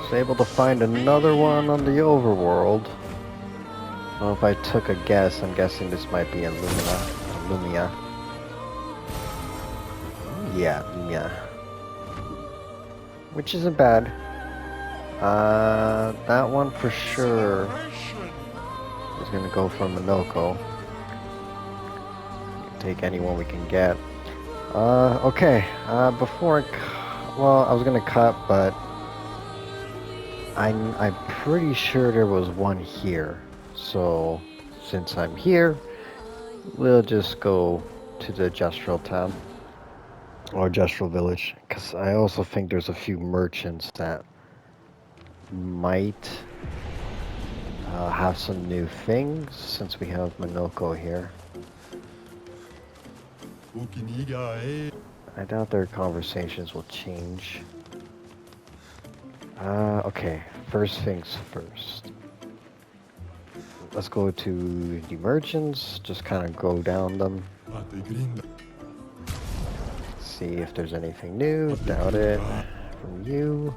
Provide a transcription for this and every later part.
Was able to find another one on the overworld. Well, if I took a guess, I'm guessing this might be a Lumia. Yeah, Lumia. Which isn't bad. That one for sure is gonna go for Minoko. Take anyone we can get. Okay. Before well, I was gonna cut, but I'm pretty sure there was one here. So since I'm here, we'll just go to the Gestral town or Gestral Village, because I also think there's a few merchants that might have some new things since we have Minoko here. I doubt their conversations will change. Okay, first things first. Let's go to the merchants, just kind of go down them. See if there's anything new. Doubt it. From you.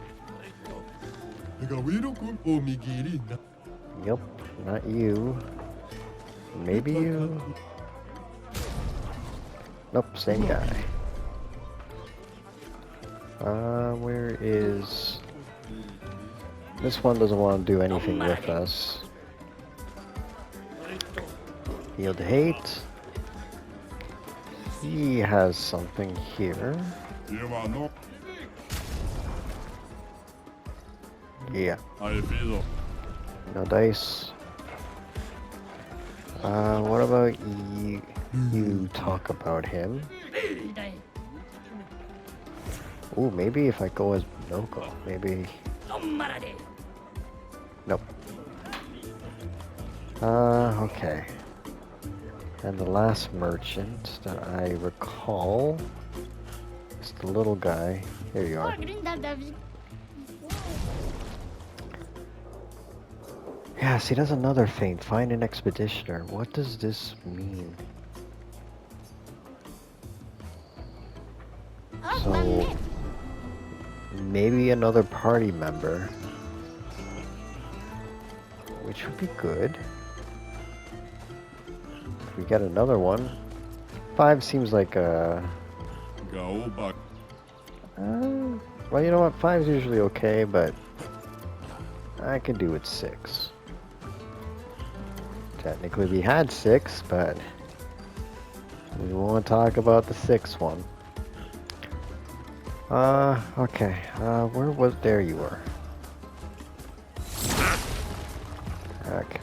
Yep, not you. Maybe you. Nope, same guy. Where is... This one doesn't want to do anything with us. Yield hate. He has something here. Yeah. No dice. What about you? You talk about him. Ooh, maybe if I go as Minoko, maybe... Nope. Okay. And the last merchant that I recall is the little guy. Here you are. Yeah, see, that's another thing. Find an expeditioner. What does this mean? So, maybe another party member, which would be good. If we get another one. 5 seems like a... well, you know what? 5's usually okay, but I can do with 6. Technically we had 6, but we won't talk about the 6th one. Okay. Where was... There you were. Okay.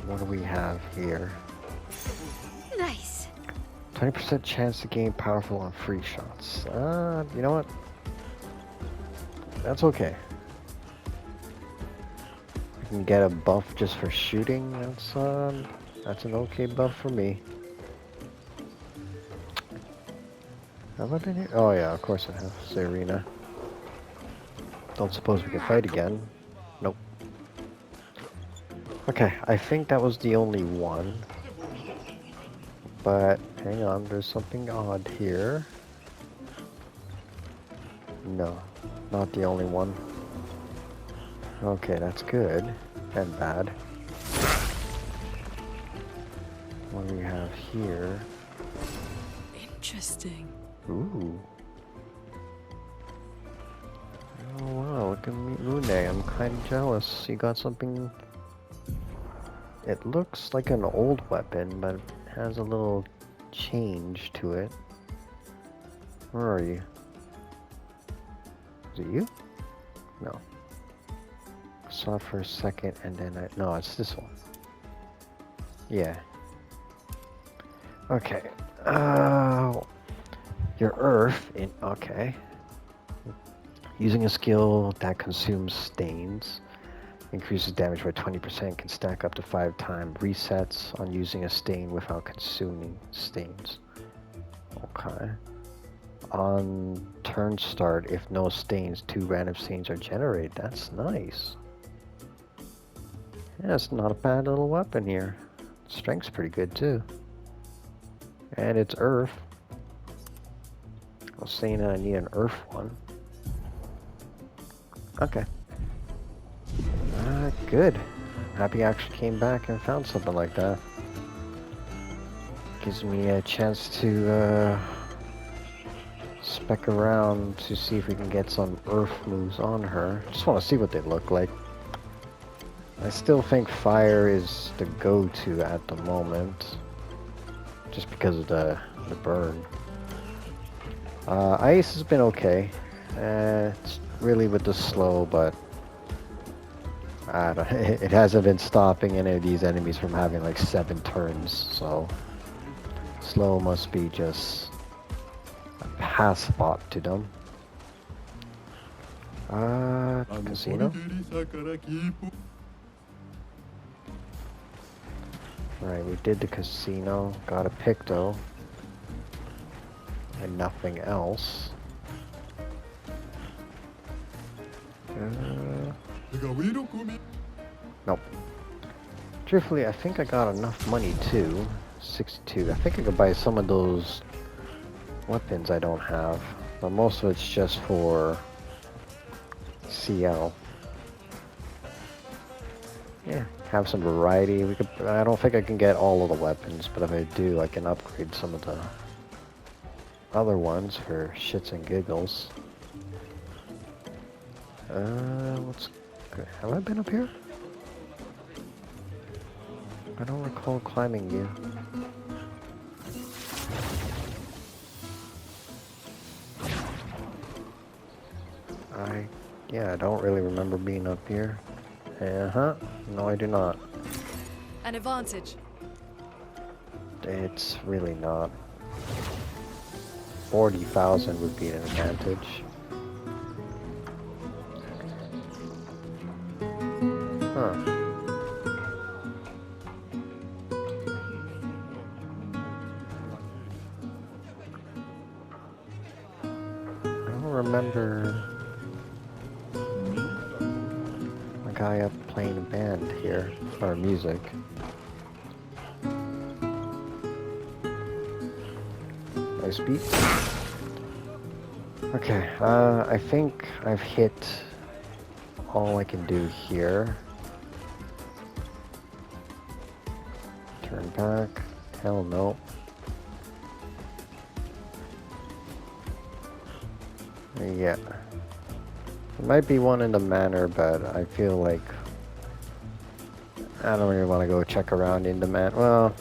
What do we have here? Nice. 20% chance to gain powerful and free shots. You know what? That's okay. We can get a buff just for shooting. That's an okay buff for me. How about in here? Oh yeah, of course I have Serena. Don't suppose we can fight again. Nope. Okay, I think that was the only one. But hang on, there's something odd here. No, not the only one. Okay, that's good and bad. What do we have here? Interesting. Ooh. Oh wow, look at me, Rune. I'm kind of jealous. You got something... It looks like an old weapon, but it has a little change to it. Where are you? Is it you? No. Saw it for a second and then I... No, it's this one. Yeah. Okay. Your earth in... Okay. Using a skill that consumes stains. Increases damage by 20%, can stack up to 5 times. Resets on using a stain without consuming stains. Okay. On turn start, if no stains, 2 random stains are generated. That's nice. Yeah, it's not a bad little weapon here. Strength's pretty good too. And it's earth. I was saying that I need an earth one. Okay. Good. Happy I actually came back and found something like that. Gives me a chance to spec around to see if we can get some earth moves on her. Just want to see what they look like. I still think fire is the go-to at the moment, just because of the burn. Ice has been okay. It's really with the slow, but I don't, it hasn't been stopping any of these enemies from having like 7 turns, so slow must be just a pass spot to them. Casino? Right, we did the casino, got a Picto, and nothing else. Nope. Truthfully, I think I got enough money too. 62. I think I could buy some of those weapons I don't have, but most of it's just for CL. Yeah, have some variety. We could. I don't think I can get all of the weapons, but if I do, I can upgrade some of the other ones for shits and giggles. What's good? Have I been up here? I don't recall climbing you. Yeah, I don't really remember being up here. No, I do not. An advantage. It's really not. 40,000 would be an advantage. Huh. I don't remember a guy up playing a band here, or music. Nice beat. Okay, I think I've hit all I can do here. Turn back. Hell no. Yeah. There might be one in the manor, but I feel like I don't really want to go check around in the manor. Well,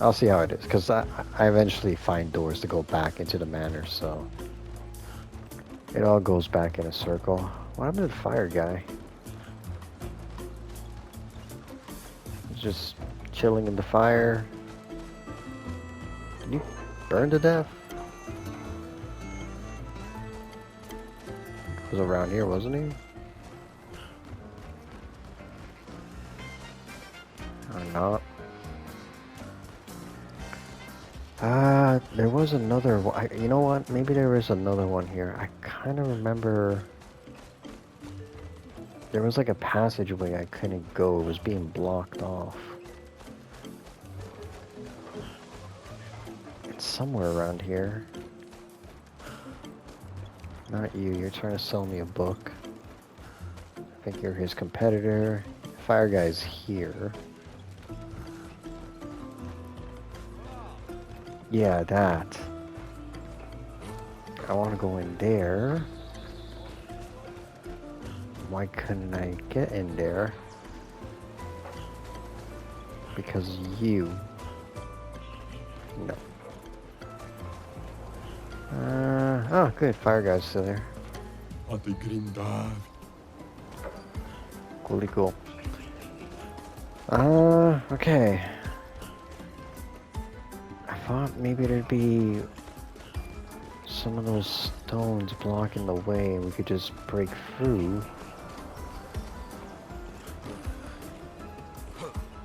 I'll see how it is, because I eventually find doors to go back into the manor, so it all goes back in a circle. What happened to the fire guy? He's just chilling in the fire. Did you burn to death? He was around here, wasn't he? Or not? There was another one. You know what? Maybe there is another one here. I kind of remember there was like a passageway I couldn't go. It was being blocked off. It's somewhere around here. Not you. You're trying to sell me a book. I think you're his competitor. Fire guy's here. Yeah, that. I want to go in there. Why couldn't I get in there? Because you. No. Oh, good. Fire guy's still there. Coolly cool. Okay. I thought maybe there'd be some of those stones blocking the way and we could just break through.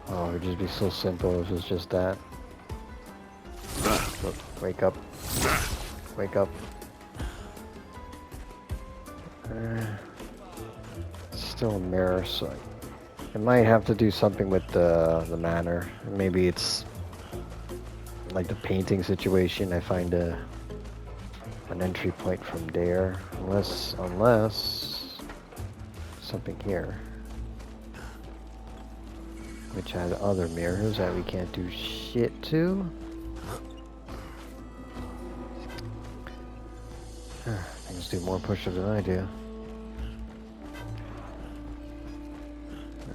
Oh, it would just be so simple if it was just that. Look, wake up. Wake up. Still a mirror, so I might have to do something with the manor. Maybe it's like the painting situation. I find an entry point from there, unless something here. Which has other mirrors that we can't do shit to. Things do more push-ups than I do.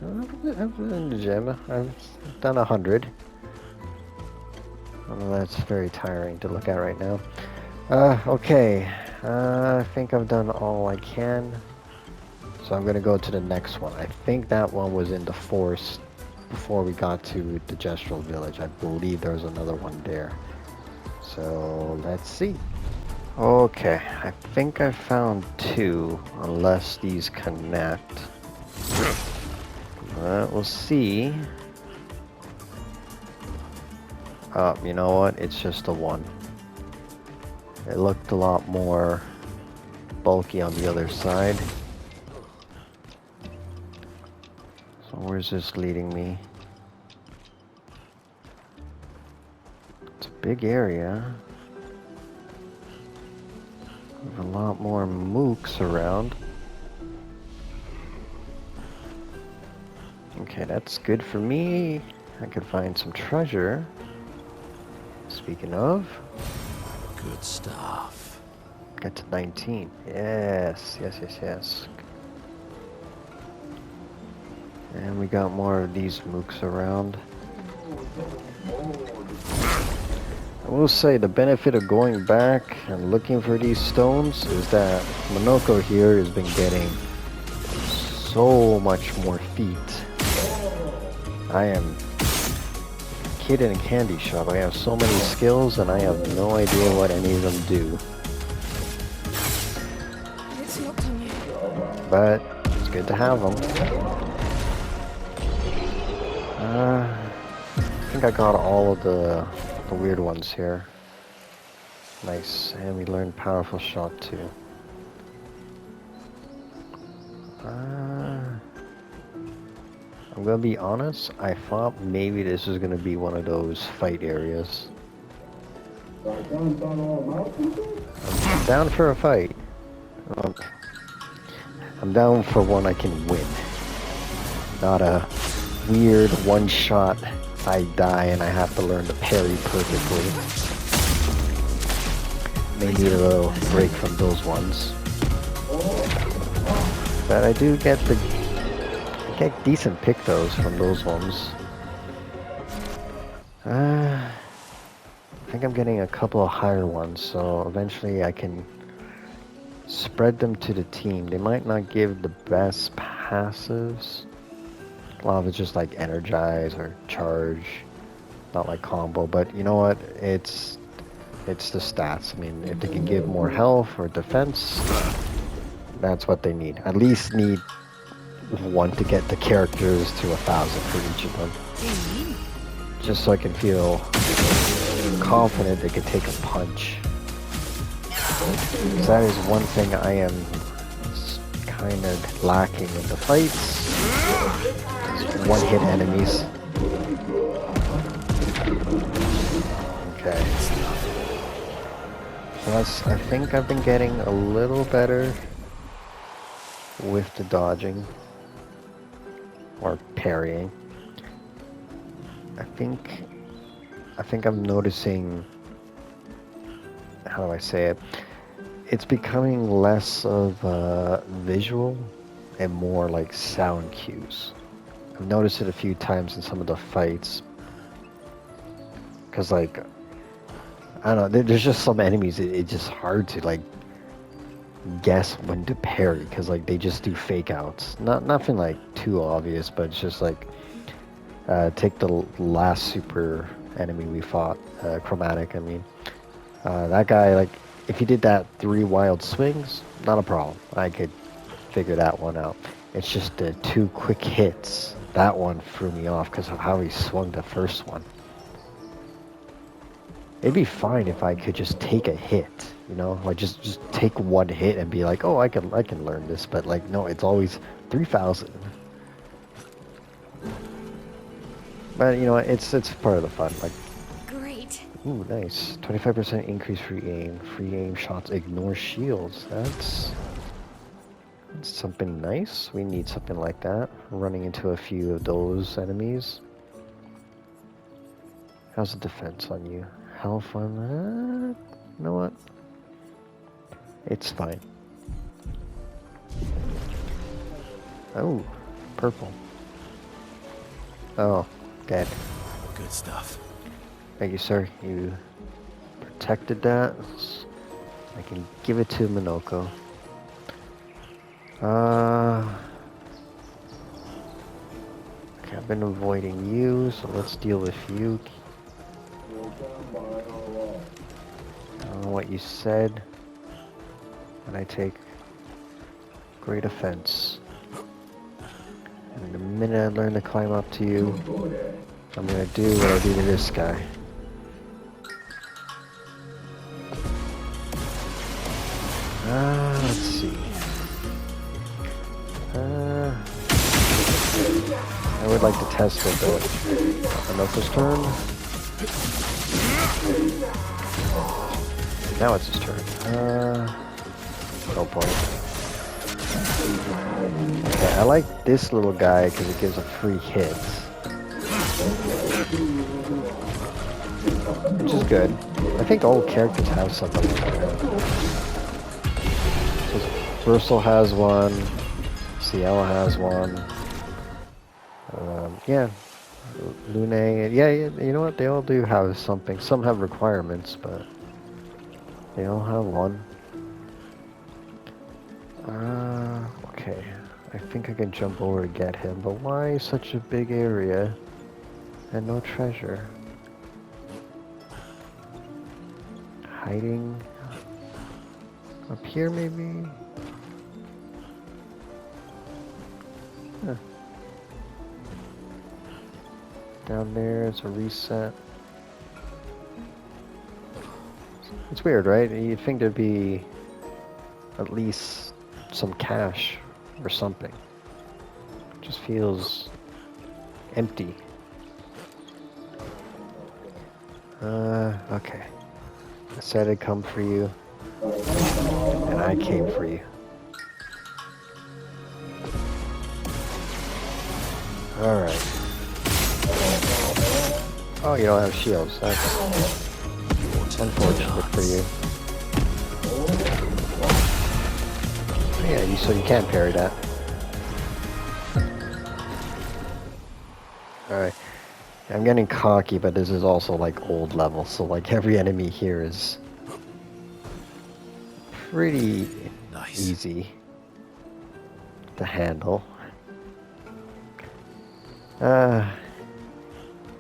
I've been in the gym. I've done 100. Although that's very tiring to look at right now. Okay. I think I've done all I can. So I'm gonna go to the next one. I think that one was in the forest before we got to the Gestral Village. I believe there was another one there. So let's see. Okay, I think I found two, unless these connect. We'll see. Oh, you know what? It's just the one. It looked a lot more bulky on the other side. So where's this leading me? It's a big area. With a lot more mooks around. Okay, that's good for me. I could find some treasure. Speaking of. Good stuff. Got to 19. Yes. And we got more of these mooks around. I will say the benefit of going back and looking for these stones is that Monoko here has been getting so much more feet. I am a kid in a candy shop. I have so many skills and I have no idea what any of them do. It's locked on you. But it's good to have them. I think I got all of the weird ones here. Nice. And we learned powerful shot too. I'm gonna be honest, I thought maybe this was gonna be one of those fight areas. I'm down for a fight. I'm down for one I can win. Not a weird one shot I die and I have to learn to parry perfectly. May need a little break from those ones. But I do get decent pick those from those ones. I think I'm getting a couple of higher ones, so eventually I can spread them to the team. They might not give the best passives. A lot of it's just like energize or charge, not like combo, but you know what? It's the stats. I mean, if they can give more health or defense, that's what they need. At least need one to get the characters to 1,000 for each of them. Just so I can feel confident they can take a punch. Because that is one thing I am kind of lacking in the fights. One-hit enemies. Okay. Plus, I think I've been getting a little better with the dodging. Or parrying. I think I'm noticing, how do I say it? It's becoming less of visual and more like sound cues. I've noticed it a few times in some of the fights. Cause like, I don't know, there's just some enemies, it's just hard to like guess when to parry, cause like they just do fake outs. Nothing like too obvious, but it's just like, take the last super enemy we fought, Chromatic, I mean. That guy, like, if he did that 3 wild swings, not a problem. I could figure that one out. It's just the 2 quick hits. That one threw me off because of how he swung the first one. It'd be fine if I could just take a hit, you know? Like, just take one hit and be like, oh, I can learn this. But, like, no, it's always 3,000. But, you know, it's part of the fun. Like, Great. ooh, nice. 25% increase free aim. Free aim shots ignore shields. That's Something nice? We need something like that. Running into a few of those enemies. How's the defense on you? Health on that? You know what? It's fine. Oh, purple. Oh, dead. Good stuff. Thank you, sir. You protected that. I can give it to Minoko. Okay, I've been avoiding you, so let's deal with you. I don't know what you said, and I take great offense. And the minute I learn to climb up to you, I'm gonna do what I do to this guy. Let's see. I would like to test it though. Minoko's turn. Now it's his turn. No point. Okay, I like this little guy because it gives a free hit. Which is good. I think all characters have something like that. So Bristol has one. Ciela has one. Yeah. Lune. Yeah, you know what? They all do have something. Some have requirements, but they all have one. Okay. I think I can jump over to get him, but why such a big area and no treasure? Hiding up here, maybe? Huh. Down there, it's a reset. It's weird, right? You'd think there'd be at least some cash or something. It just feels empty. Okay. I said I'd come for you, and I came for you. Alright. Oh, you don't have shields. That's unfortunate for you. Yeah, so you can't parry that. Alright. I'm getting cocky, but this is also like old level, so like every enemy here is pretty easy to handle.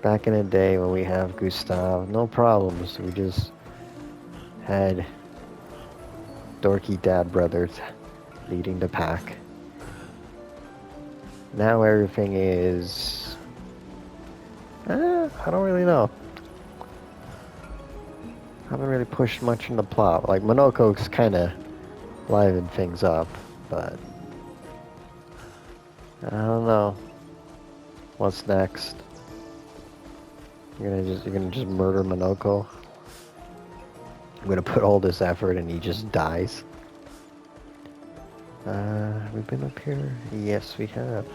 Back in the day when we have Gustav, no problems. We just had dorky dad brothers leading the pack. Now everything is... I don't really know. Haven't really pushed much in the plot. Like, Minoko's kind of livened things up, but... I don't know. What's next? You're gonna just murder Minoko? I'm gonna put all this effort and he just dies? Have we been up here? Yes, we have.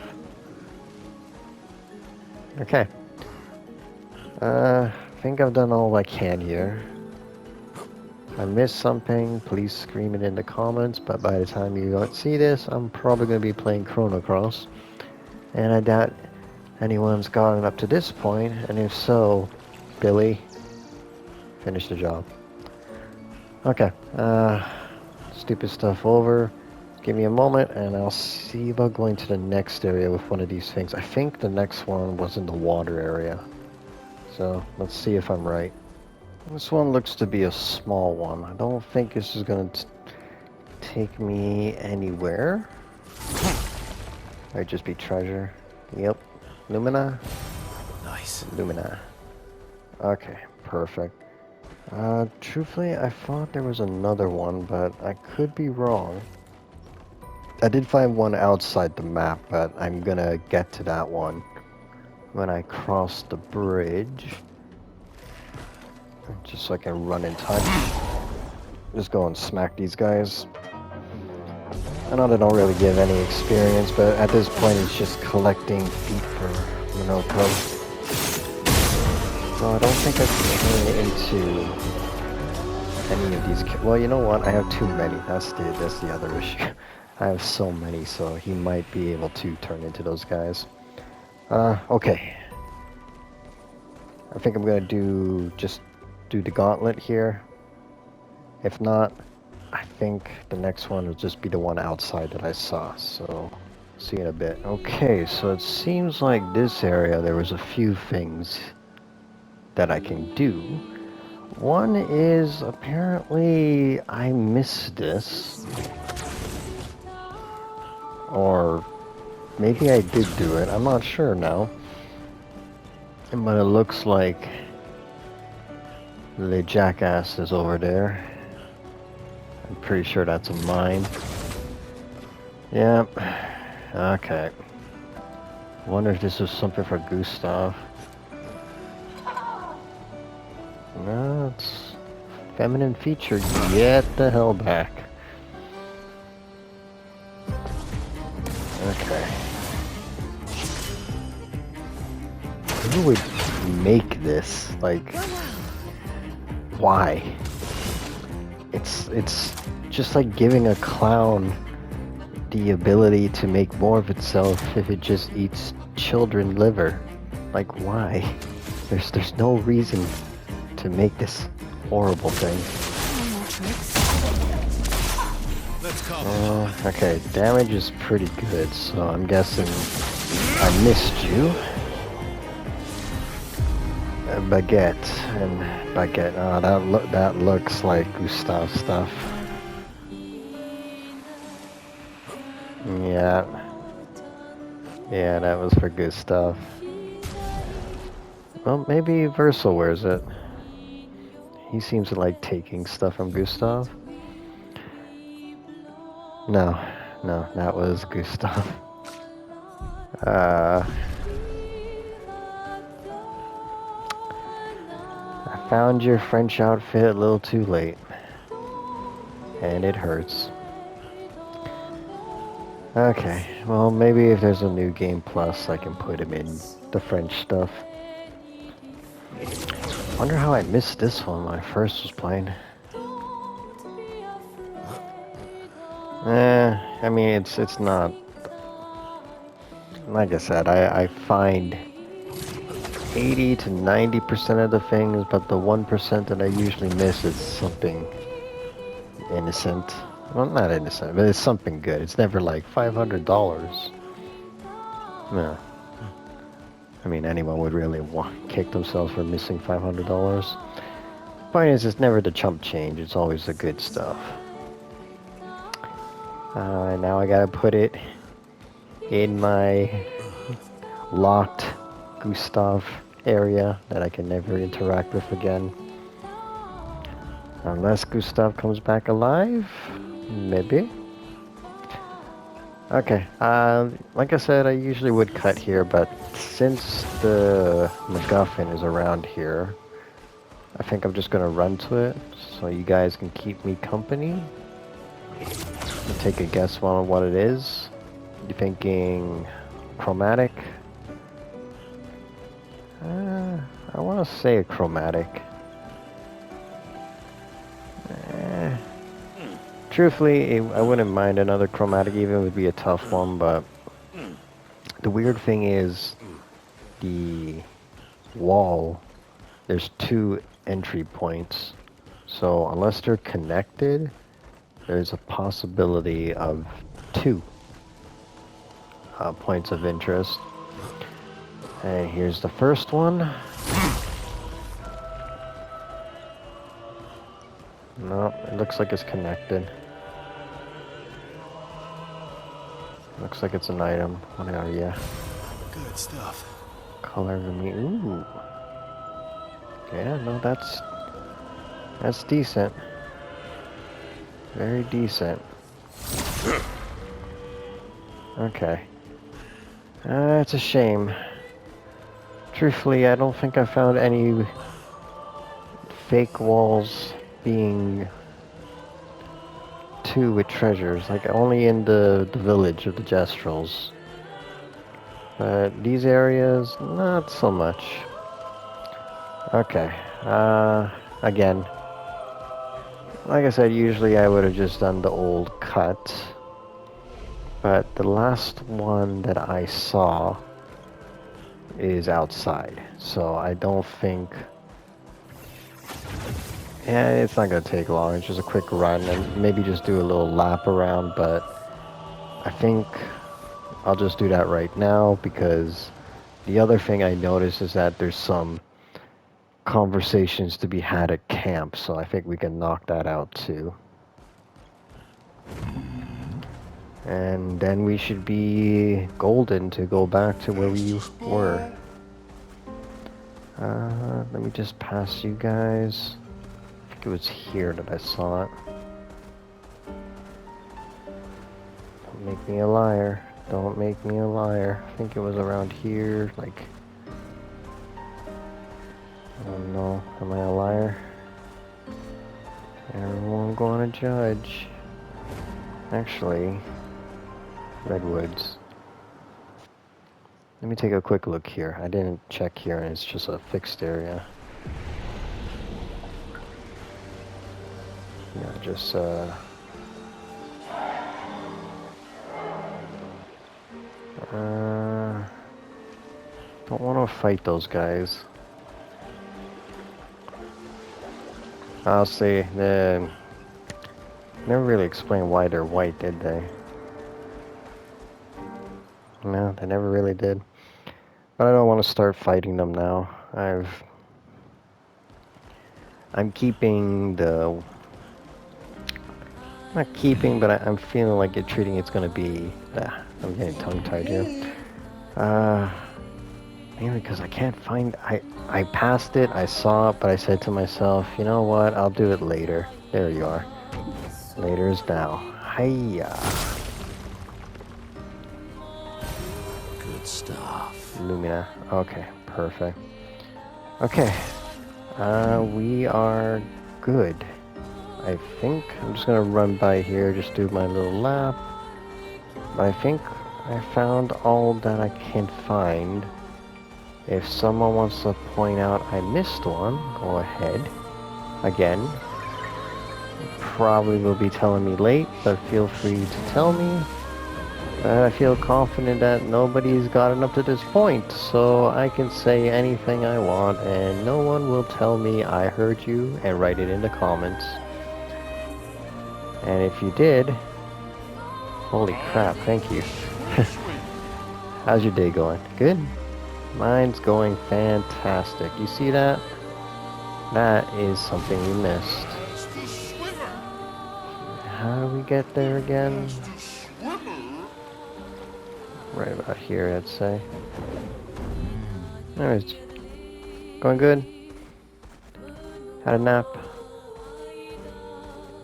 Okay. I think I've done all I can here. If I missed something, please scream it in the comments, but by the time you see this, I'm probably going to be playing Chrono Cross. And I doubt anyone's gotten up to this point, and if so, Billy, finish the job. Okay, stupid stuff over. Give me a moment, and I'll see about going to the next area with one of these things. I think the next one was in the water area. So, let's see if I'm right. This one looks to be a small one. I don't think this is going to take me anywhere. Might just be treasure. Yep. Lumina? Nice. Lumina. Okay, perfect. Truthfully, I thought there was another one, but I could be wrong. I did find one outside the map, but I'm gonna get to that one when I cross the bridge. Just so I can run and touch. Just go and smack these guys. I know they don't really give any experience, but at this point it's just collecting feet for Minoko. So I don't think I can turn into any of these. Well, you know what? I have too many. That's the other issue. I have so many, so he might be able to turn into those guys. Okay. I think I'm gonna just do the gauntlet here. If not, I think the next one will just be the one outside that I saw, so see you in a bit. Okay, so it seems like this area there was a few things that I can do. One is apparently I missed this, or maybe I did do it, I'm not sure now. But it looks like the jackass is over there. I'm pretty sure that's a mine. Yep. Okay. Wonder if this is something for Gustav. No, it's feminine feature. Get the hell back. Okay. Who would make this? Like, why? It's just like giving a clown the ability to make more of itself if it just eats children liver. Like, why? There's no reason to make this horrible thing. Okay, damage is pretty good, so I'm guessing I missed you. Baguette and baguette. Oh, that looks like Gustav stuff. Yeah. Yeah, that was for Gustav. Well, maybe Versal wears it. He seems to like taking stuff from Gustav. No, that was Gustav. I found your French outfit a little too late. And it hurts. Okay, well maybe if there's a new game plus I can put him in the French stuff. Wonder how I missed this one when I first was playing. I mean it's not, like I said, I find 80 to 90% of the things, but the 1% that I usually miss is something innocent. Well, not innocent, but it's something good. It's never like $500. No. I mean, anyone would really kick themselves for missing $500. Point is, it's never the chump change. It's always the good stuff. Now I gotta put it in my locked Gustav area that I can never interact with again. Unless Gustav comes back alive. Maybe. Okay, like I said, I usually would cut here, but since the MacGuffin is around here, I think I'm just gonna run to it, so you guys can keep me company. I'll take a guess on what it is. You thinking chromatic? I want to say a chromatic. Truthfully, I wouldn't mind another chromatic, even if it would be a tough one, but the weird thing is the wall, there's 2 entry points, so unless they're connected, there's a possibility of 2 points of interest. And here's the first one. No, it looks like it's connected. Looks like it's an item. What area? Good stuff. Color of me. Ooh. Yeah, no, that's decent. Very decent. Okay. It's a shame. Truthfully, I don't think I found any fake walls being too with treasures, like only in the village of the Gestrals. But these areas, not so much. Okay, again, like I said, usually I would have just done the old cut. But the last one that I saw is outside, so I don't think... Yeah, it's not gonna take long. It's just a quick run and maybe just do a little lap around, but I think I'll just do that right now because the other thing I noticed is that there's some conversations to be had at camp, so I think we can knock that out too. And then we should be golden to go back to where we were. Let me just pass you guys. I think it was here that I saw it. Don't make me a liar. Don't make me a liar. I think it was around here, like... Oh no, am I a liar? Everyone gonna judge. Actually, Redwoods. Let me take a quick look here. I didn't check here and it's just a fixed area. Yeah, just don't want to fight those guys. I'll say they never really explained why they're white, did they? No, they never really did. But I don't want to start fighting them now. I'm keeping the... Not keeping, but I'm feeling like you're treating it's gonna be... I'm getting tongue-tied here. Mainly because I can't find... I passed it, I saw it, but I said to myself, you know what, I'll do it later. There you are. Later is now. Hiya. Good stuff. Lumina. Okay, perfect. Okay. We are good. I think I'm just gonna run by here, just do my little lap. But I think I found all that I can find. If someone wants to point out I missed one, go ahead. Again, probably will be telling me late, but feel free to tell me. I feel confident that nobody's gotten up to this point, so I can say anything I want and no one will tell me I heard you and write it in the comments. And if you did, holy crap, thank you. How's your day going? Good? Mine's going fantastic. You see that? That is something we missed. How do we get there again? Right about here, I'd say. Anyways, going good? Had a nap?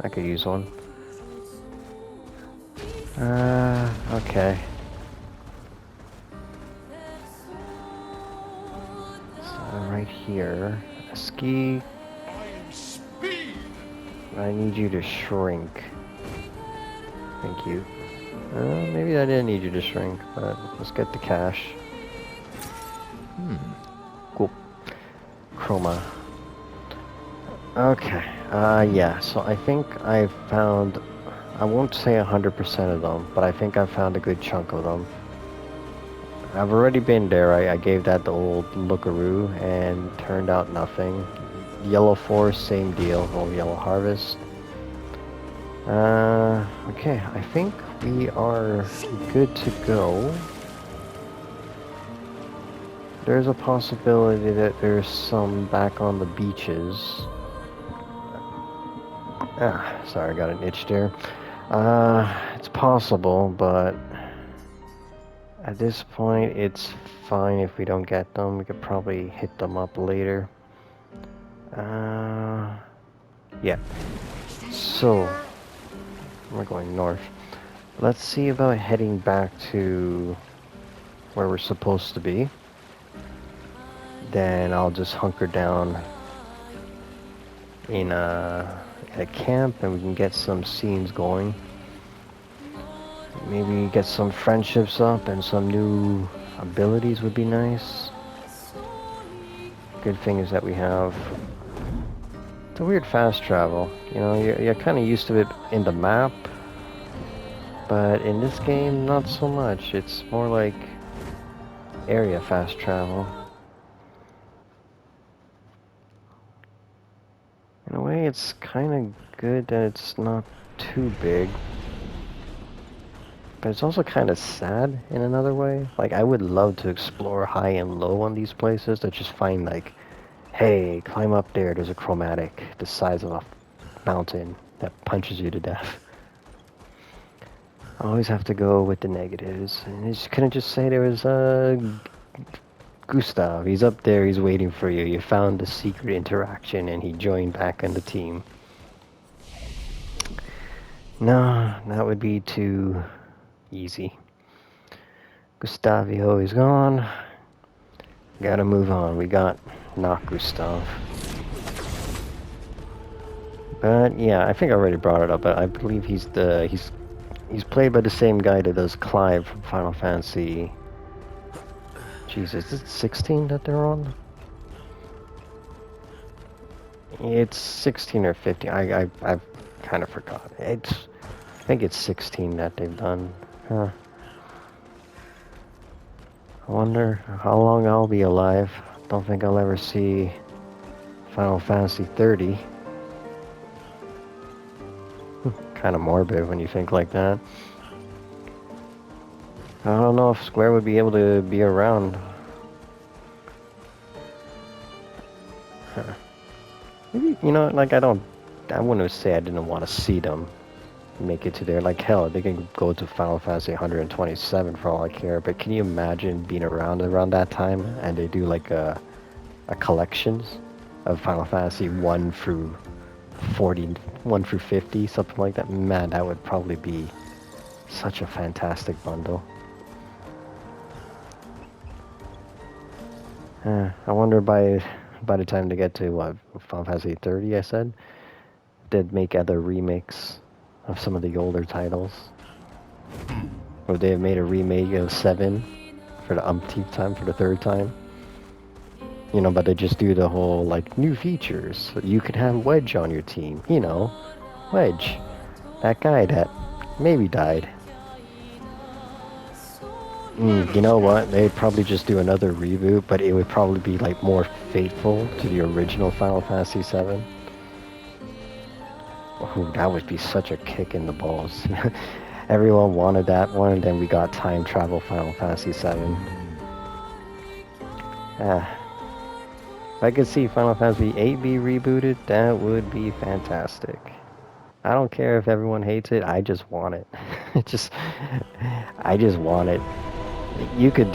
I could use one. Okay. So right here, a ski. I need you to shrink. Thank you. Maybe I didn't need you to shrink, but let's get the cash. Cool. Chroma. Okay. Yeah, so I think I've found, I won't say 100% of them, but I think I've found a good chunk of them. I've already been there. I gave that the old lookaroo and turned out nothing. Yellow Forest, same deal. Old Yellow Harvest. Okay, I think we are good to go. There's a possibility that there's some back on the beaches. Sorry, I got an itch there. It's possible, but at this point, it's fine if we don't get them. We could probably hit them up later. Yeah. So, we're going north. Let's see about heading back to where we're supposed to be. Then I'll just hunker down in at a camp and we can get some scenes going. Maybe get some friendships up and some new abilities would be nice. Good thing is that we have... It's a weird fast travel. You know, you're kind of used to it in the map. But in this game, not so much. It's more like area fast travel. In a way, it's kind of good that it's not too big. But it's also kind of sad in another way. Like, I would love to explore high and low on these places to just find, like, hey, climb up there, there's a chromatic the size of a mountain that punches you to death. I always have to go with the negatives. And you couldn't just say there was, Gustav. He's up there, he's waiting for you. You found the secret interaction and he joined back on the team. No, that would be too easy. Gustavio is gone. Gotta move on. We got not Gustav. But yeah, I think I already brought it up, but I believe he's played by the same guy that does Clive from Final Fantasy. Jesus, is it 16 that they're on? It's 16 or 15. I've kind of forgot. I think it's 16 that they've done. Huh. I wonder how long I'll be alive. Don't think I'll ever see Final Fantasy 30. Kind of morbid when you think like that. I don't know if Square would be able to be around. Huh. Maybe, you know, like I wouldn't say I didn't want to see them make it to there. Like hell, they can go to Final Fantasy 127 for all I care. But can you imagine being around that time and they do like a collections of Final Fantasy 1 through 40, 1 through 50, something like that? Man, that would probably be such a fantastic bundle. I wonder by the time they get to what, Final Fantasy 30, I said, they'd make other remakes of some of the older titles. Or they have made a remake of 7 for the umpteenth time, for the 3rd time. You know, but they just do the whole, like, new features. You can have Wedge on your team. You know, Wedge. That guy that maybe died. You know what? They'd probably just do another reboot, but it would probably be, like, more faithful to the original Final Fantasy 7. Oh, that would be such a kick in the balls. Everyone wanted that one, and then we got time travel Final Fantasy 7. If I could see Final Fantasy 8 be rebooted, that would be fantastic. I don't care if everyone hates it, I just want it. I just want it. You could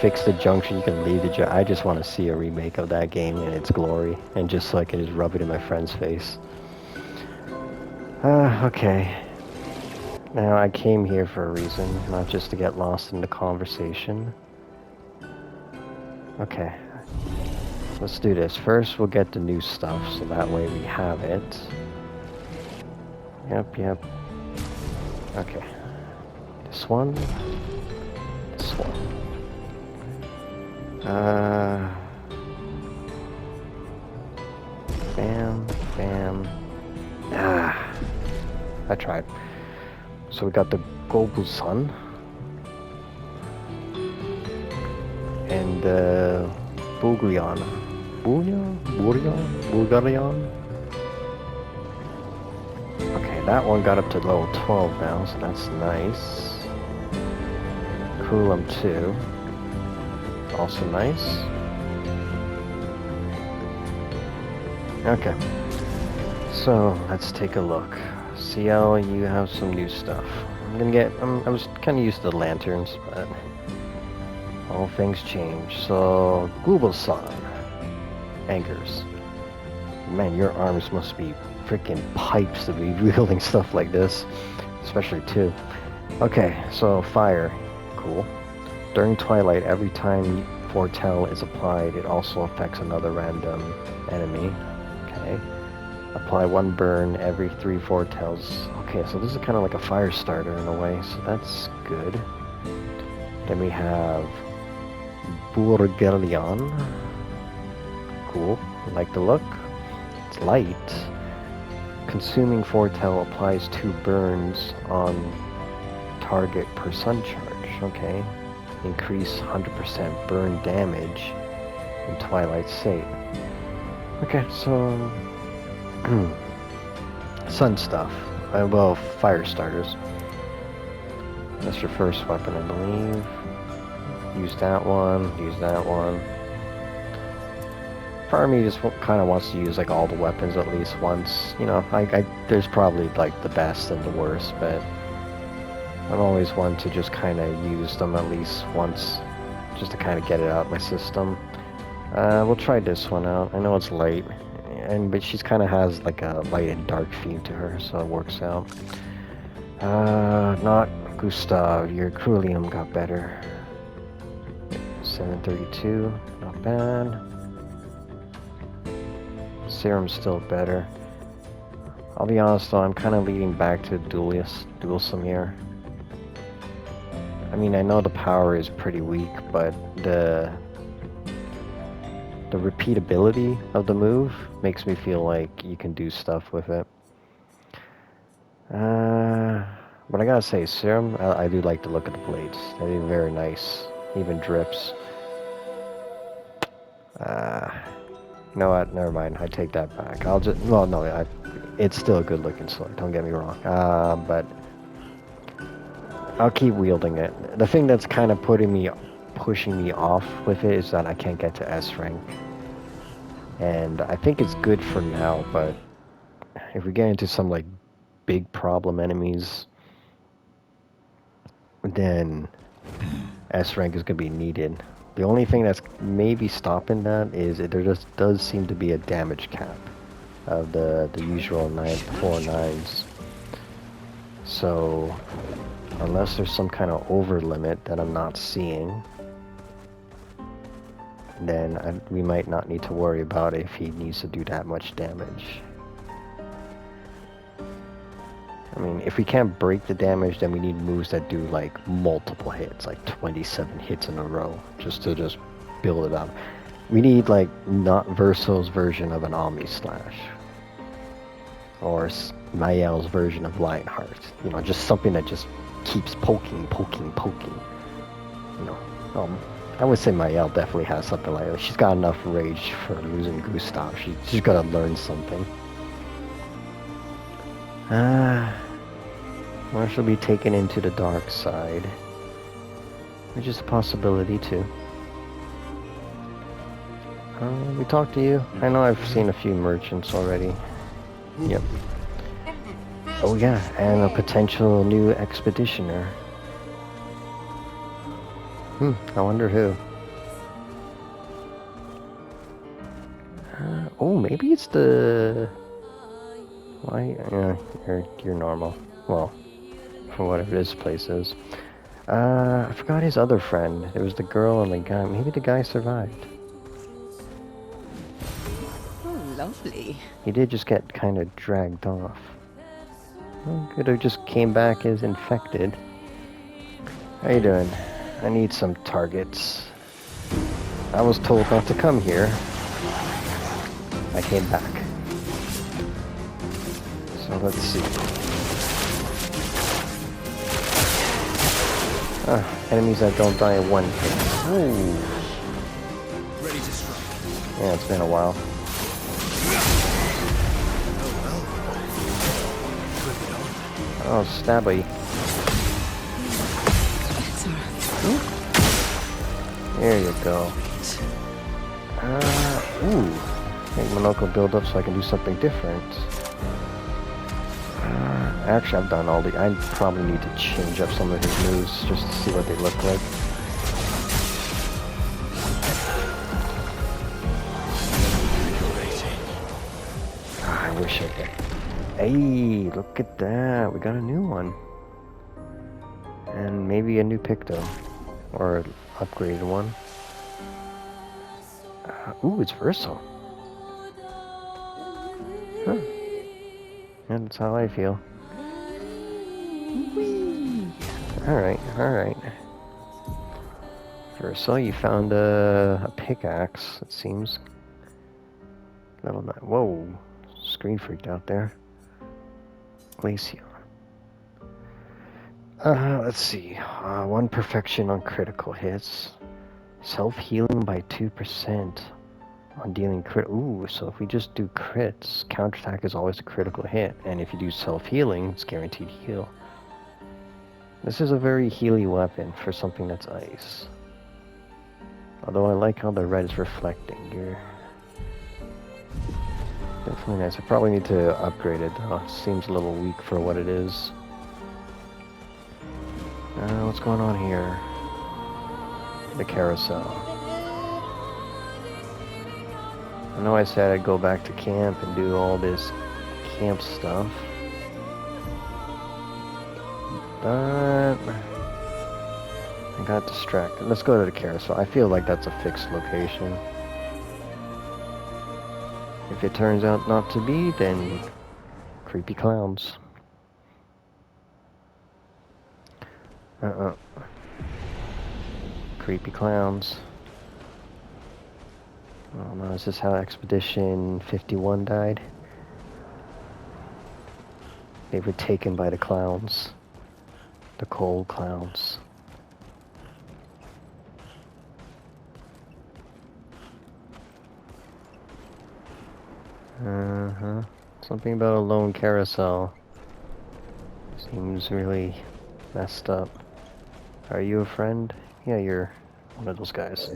fix the junction, you can leave the junction. I just want to see a remake of that game in its glory, and just so I can just rub it in my friend's face. Okay. Now, I came here for a reason, not just to get lost in the conversation. Okay. Let's do this. First, we'll get the new stuff, so that way we have it. Yep. Okay. This one. This one. Bam. I tried. So we got the Global Sun. And Bulgarian. Bulgarian? Okay, that one got up to level 12 now, so that's nice. Coolum 2. Also nice. Okay. So, let's take a look. CL, you have some new stuff. I was kind of used to the lanterns, but all things change. So, Global Sun. Anchors. Man, your arms must be freaking pipes to be wielding stuff like this. Especially 2. Okay, so fire. Cool. During Twilight, every time Foretell is applied, it also affects another random enemy. Okay. Apply 1 burn every 3 foretells. Okay, so this is kind of like a fire starter in a way, so that's good. Then we have Burgelion. Cool. I like the look. It's light. Consuming foretell applies 2 burns on target per sun charge. Okay. Increase 100% burn damage in Twilight State. Okay, so sun stuff. Well, fire starters. That's your first weapon, I believe. Use that one. Use that one. Part of me just kind of wants to use like all the weapons at least once. You know, there's probably like the best and the worst, but I'm always one to just kind of use them at least once, just to kind of get it out of my system. We'll try this one out. I know it's late, but she kind of has like a light and dark theme to her, so it works out. Not Gustav. Your Crulium got better. 732, not bad. Serum's still better. I'll be honest though, I'm kind of leading back to Dualism here. I mean, I know the power is pretty weak, but the repeatability of the move makes me feel like you can do stuff with it. But I gotta say, Serum, I do like the look of the blades. They're very nice, even drips. You know what? Never mind. I take that back. I'll just... Well, no, it's still a good-looking sword. Don't get me wrong. But I'll keep wielding it. The thing that's kind of pushing me off with it is that I can't get to S rank. And I think it's good for now, but if we get into some, like, big problem enemies, then S rank is going to be needed. The only thing that's maybe stopping that is there just does seem to be a damage cap of the usual 4 9s. So unless there's some kind of over limit that I'm not seeing, then we might not need to worry about if he needs to do that much damage. I mean, if we can't break the damage, then we need moves that do like multiple hits, like 27 hits in a row, just to build it up. We need like not Verso's version of an Omni Slash, or Mael's version of Lionheart. You know, just something that just keeps poking. You know, I would say Mael definitely has something like that. She's got enough rage for losing Gustav. She's got to learn something. Or she'll be taken into the dark side, which is a possibility too. We talked to you. I know I've seen a few merchants already. Yep. Oh yeah, and a potential new expeditioner. I wonder who. Oh, maybe it's the... Why? Yeah, you're normal. Well, for whatever this place is. I forgot his other friend. It was the girl and the guy. Maybe the guy survived. Oh, lovely. He did just get kind of dragged off. Well, could have just came back as infected. How you doing? I need some targets. I was told not to come here. I came back. So let's see. Enemies that don't die in one hit. Ooh. Ready to strike. Yeah, it's been a while. Oh, stabby. There you go. Ooh. Make Monoko build up so I can do something different. Actually, I've done all the... I probably need to change up some of his moves just to see what they look like. I wish I could. Hey, look at that. We got a new one. And maybe a new Picto. Or an upgraded one. Ooh, it's Verso. Huh. Yeah, that's how I feel. Whee! Alright, alright. So you found a pickaxe, it seems. Level 9. Whoa! Screen freaked out there. Glacier. Let's see. 1 perfection on critical hits. Self-healing by 2% on dealing crit. Ooh, so if we just do crits, counterattack is always a critical hit. And if you do self-healing, it's guaranteed heal. This is a very healy weapon for something that's ice. Although I like how the red is reflecting here. Definitely nice. I probably need to upgrade it though. It seems a little weak for what it is. What's going on here? The carousel. I know I said I'd go back to camp and do all this camp stuff. But I got distracted. Let's go to the carousel. I feel like that's a fixed location. If it turns out not to be, then creepy clowns. Creepy clowns. Oh no, is this how Expedition 51 died? They were taken by the clowns. The cold clowns. Something about a lone carousel. Seems really messed up. Are you a friend? Yeah, you're one of those guys.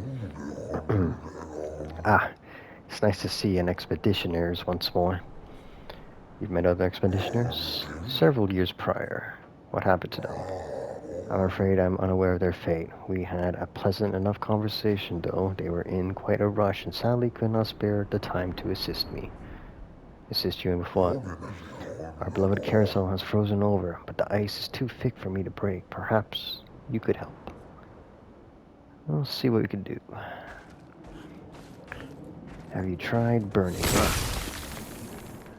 It's nice to see an expeditioners once more. You've met other expeditioners? Several years prior. What happened to them? I'm afraid I'm unaware of their fate. We had a pleasant enough conversation, though. They were in quite a rush and sadly could not spare the time to assist me. Assist you in what? Our beloved carousel has frozen over, but the ice is too thick for me to break. Perhaps you could help. We'll see what we can do. Have you tried burning?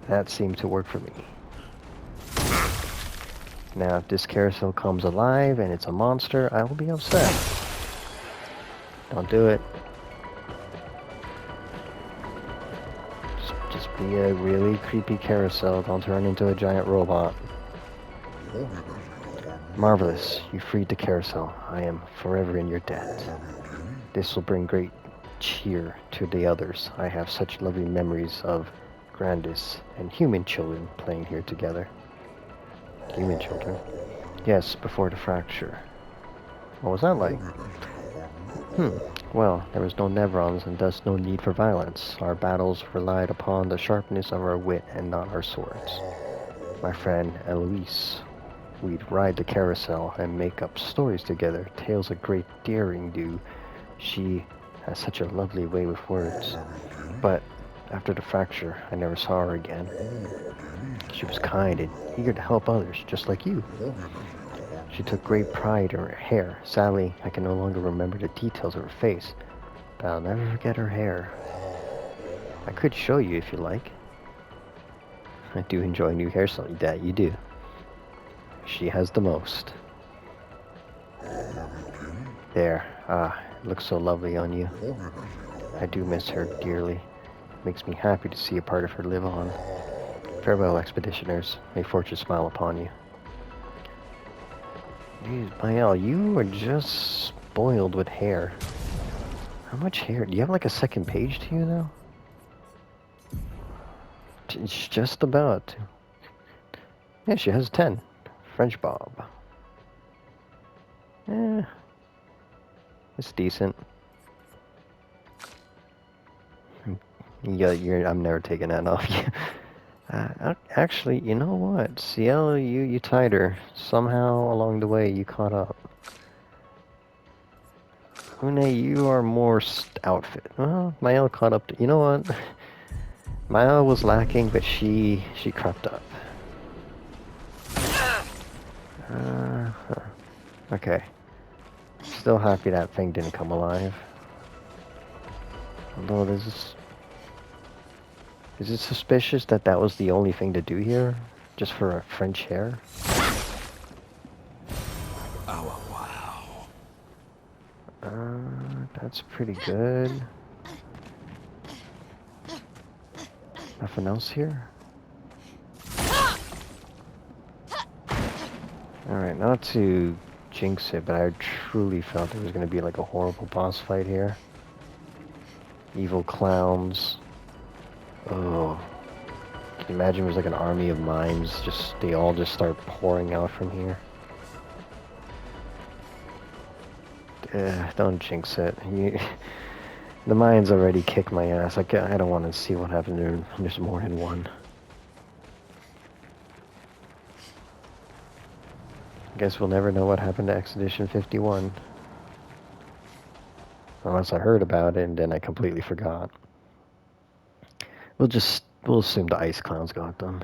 That seemed to work for me. Now, if this carousel comes alive and it's a monster, I will be upset. Don't do it. Just be a really creepy carousel. Don't turn into a giant robot. Marvelous. You freed the carousel. I am forever in your debt. This will bring great cheer to the others. I have such lovely memories of Grandis and human children playing here together. Human children? Yes, before the fracture. What was that like? Well, there was no Nevrons and thus no need for violence. Our battles relied upon the sharpness of our wit and not our swords. My friend Eloise, we'd ride the carousel and make up stories together, tales of great daring do. She has such a lovely way with words. But after the fracture, I never saw her again. She was kind and eager to help others, just like you. She took great pride in her hair. Sadly, I can no longer remember the details of her face, but I'll never forget her hair. I could show you if you like. I do enjoy new hairstyle. That you do. She has the most. There. It looks so lovely on you. I do miss her dearly. Makes me happy to see a part of her live on. Farewell, expeditioners. May fortune smile upon you. Jeez, Mael, you are just spoiled with hair. How much hair? Do you have like a second page to you now? It's just about. Yeah, she has 10. French Bob. It's decent. I'm never taking that off you. Actually, you know what? Ciel, you tied her. Somehow along the way, you caught up. Une, you are more outfit. Well, Mael caught up. You know what? Mael was lacking, but she crept up. Okay. Still happy that thing didn't come alive. Although is it suspicious that that was the only thing to do here? Just for a French hair? Oh, wow. That's pretty good. Nothing else here? Alright, not to jinx it, but I truly felt there was going to be like a horrible boss fight here. Evil clowns. Oh. Can you imagine there's like an army of mimes, they all just start pouring out from here? Don't jinx it. The mines already kicked my ass. I don't want to see what happens there. There's more than one. Guess we'll never know what happened to Expedition 51. Unless I heard about it and then I completely forgot. We'll assume the ice clowns got them.